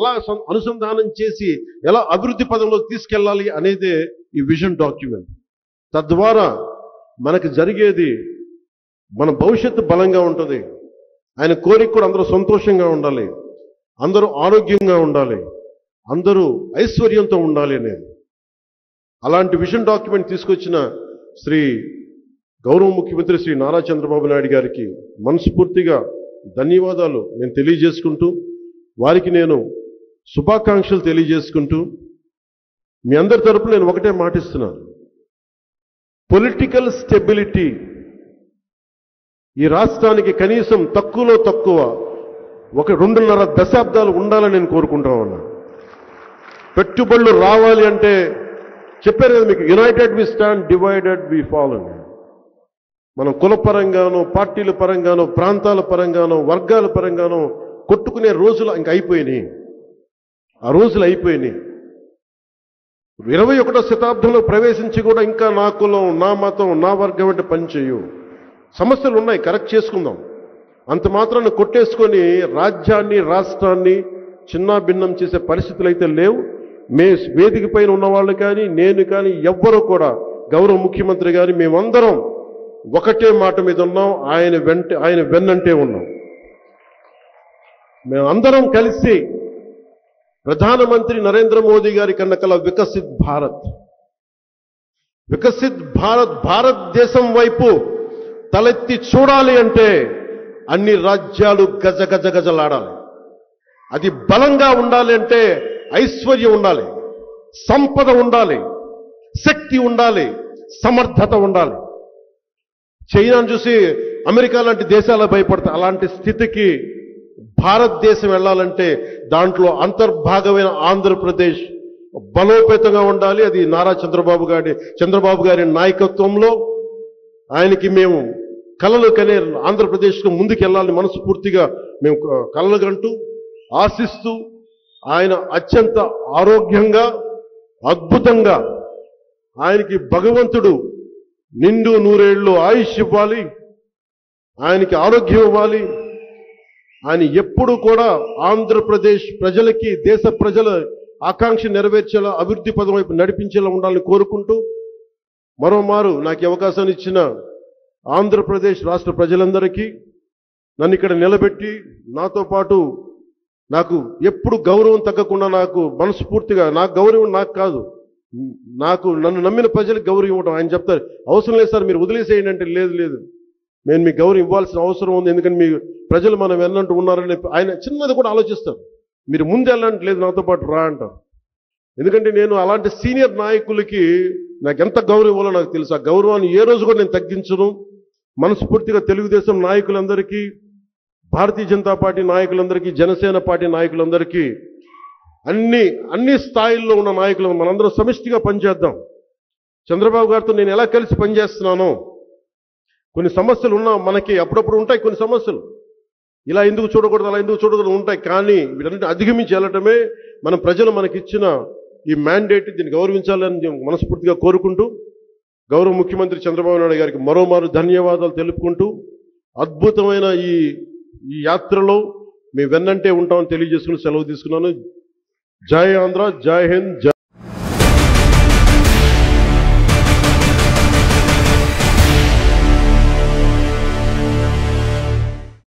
ఎలా అనుసంధానం చేసి ఎలా అభివృద్ధి పదంలోకి తీసుకెళ్ళాలి అనేదే ఈ విజన్ డాక్యుమెంట్. తద్వారా మనకు జరిగేది మన భవిష్యత్తు బలంగా ఉంటుంది. ఆయన కోరిక కూడా అందరూ సంతోషంగా ఉండాలి, అందరూ ఆరోగ్యంగా ఉండాలి, అందరూ ఐశ్వర్యంతో ఉండాలి అనేది. అలాంటి విజన్ డాక్యుమెంట్ తీసుకొచ్చిన గౌరవ ముఖ్యమంత్రి శ్రీ నారా చంద్రబాబు నాయుడు గారికి మనస్ఫూర్తిగా ధన్యవాదాలు నేను తెలియజేసుకుంటూ, వారికి నేను శుభాకాంక్షలు తెలియజేసుకుంటూ, మీ అందరి తరపున నేను ఒకటే మాటిస్తున్నాను. పొలిటికల్ స్టెబిలిటీ ఈ రాష్ట్రానికి కనీసం తక్కువలో తక్కువ 2.5 దశాబ్దాలు ఉండాలని నేను కోరుకుంటా ఉన్నా. పెట్టుబడులు రావాలి అంటే చెప్పారు కదా మీకు, united we stand, divided we fall అని. మనం కుల పరంగానో, పార్టీల పరంగానో, ప్రాంతాల పరంగానో, వర్గాల పరంగానో కొట్టుకునే రోజులు ఇంక అయిపోయినాయి. ఆ రోజులు అయిపోయినాయి. 21వ శతాబ్దంలో ప్రవేశించి కూడా ఇంకా నా కులం, నా మతం, నా వర్గం అంటే పనిచేయు. సమస్యలు ఉన్నాయి, కరెక్ట్ చేసుకుందాం. అంత మాత్రాన్ని కొట్టేసుకొని రాజ్యాన్ని, రాష్ట్రాన్ని చిన్నా భిన్నం చేసే పరిస్థితులు అయితే లేవు. వేదిక పైన ఉన్నవాళ్ళు కానీ, నేను కానీ, ఎవ్వరూ కూడా, గౌరవ ముఖ్యమంత్రి గారి మేమందరం ఒకటే మాట మీద ఉన్నాం. ఆయన వెన్నంటే ఉన్నాం. మేమందరం కలిసి ప్రధానమంత్రి నరేంద్ర మోదీ గారి కన్నకల వికసిత్ భారత్ భారతదేశం వైపు తలెత్తి చూడాలి అంటే అన్ని రాజ్యాలు గజగజలాడాలి. అది బలంగా ఉండాలి అంటే ఐశ్వర్యం ఉండాలి, సంపద ఉండాలి, శక్తి ఉండాలి, సమర్థత ఉండాలి. చైనాను చూసి అమెరికా లాంటి దేశాలు భయపడతాయి. అలాంటి స్థితికి భారతదేశం వెళ్ళాలంటే దాంట్లో అంతర్భాగమైన ఆంధ్రప్రదేశ్ బలోపేతంగా ఉండాలి. అది నారా చంద్రబాబు గారి నాయకత్వంలో ఆయనకి మేము కలలు కనే ఆంధ్రప్రదేశ్కు ముందుకెళ్ళాలని మనస్ఫూర్తిగా మేము కలలు కంటూ ఆశిస్తూ, ఆయన అత్యంత ఆరోగ్యంగా అద్భుతంగా ఆయనకి భగవంతుడు నిండు 100 ఏళ్ళు ఆయుష్ ఇవ్వాలి, ఆయనకి ఆరోగ్యం ఇవ్వాలి. ఆయన ఎప్పుడు కూడా ఆంధ్రప్రదేశ్ ప్రజలకి, దేశ ప్రజల ఆకాంక్ష నెరవేర్చేలా, అభివృద్ధి పదం వైపు నడిపించేలా ఉండాలని కోరుకుంటూ, మరోమారు నాకు అవకాశాన్ని ఇచ్చిన ఆంధ్రప్రదేశ్ రాష్ట్ర ప్రజలందరికీ, నన్ను ఇక్కడ నిలబెట్టి నాతో పాటు నాకు ఎప్పుడు గౌరవం తగ్గకుండా నాకు మనస్ఫూర్తిగా, నాకు గౌరవం నాకు కాదు, నన్ను నమ్మిన ప్రజలకు గౌరవం ఇవ్వడం. ఆయన చెప్తారు, అవసరం లేదు సార్, మీరు వదిలేసేయండి అంటే, లేదు నేను మీకు గౌరవం ఇవ్వాల్సిన అవసరం ఉంది, ఎందుకంటే మీ ప్రజలు మనం వెళ్ళంటూ ఉన్నారని ఆయన చిన్నది కూడా ఆలోచిస్తారు. మీరు ముందు వెళ్ళంటే, లేదు నాతో పాటు రా అంటారు. ఎందుకంటే నేను అలాంటి సీనియర్ నాయకులకి నాకు ఎంత గౌరవం ఇవ్వాలో నాకు తెలుసు. ఆ గౌరవాన్ని ఏ రోజు కూడా నేను తగ్గించను. మనస్ఫూర్తిగా తెలుగుదేశం నాయకులందరికీ, భారతీయ జనతా పార్టీ నాయకులందరికీ, జనసేన పార్టీ నాయకులందరికీ, అన్ని స్థాయిల్లో ఉన్న నాయకులు మనందరం సమిష్టిగా పనిచేద్దాం. చంద్రబాబు గారితో నేను ఎలా కలిసి పనిచేస్తున్నానో, కొన్ని సమస్యలు ఉన్నా మనకి అప్పుడప్పుడు ఉంటాయి. కొన్ని సమస్యలు ఇలా ఎందుకు చూడకూడదు, అలా ఎందుకు చూడకూడదు ఉంటాయి. కానీ వీటన్నిటిని అధిగమించి వెళ్ళటమే మన ప్రజలు మనకిచ్చిన ఈ మ్యాండేట్. దీన్ని గౌరవించాలని మనస్ఫూర్తిగా కోరుకుంటూ, గౌరవ ముఖ్యమంత్రి చంద్రబాబు నాయుడు గారికి మరోమారు ధన్యవాదాలు తెలుపుకుంటూ, అద్భుతమైన ఈ యాత్రలో మీ వెన్నంటే ఉంటామని తెలియజేసుకుని సెలవు తీసుకున్నాను. జై ఆంధ్ర, జై హింద్.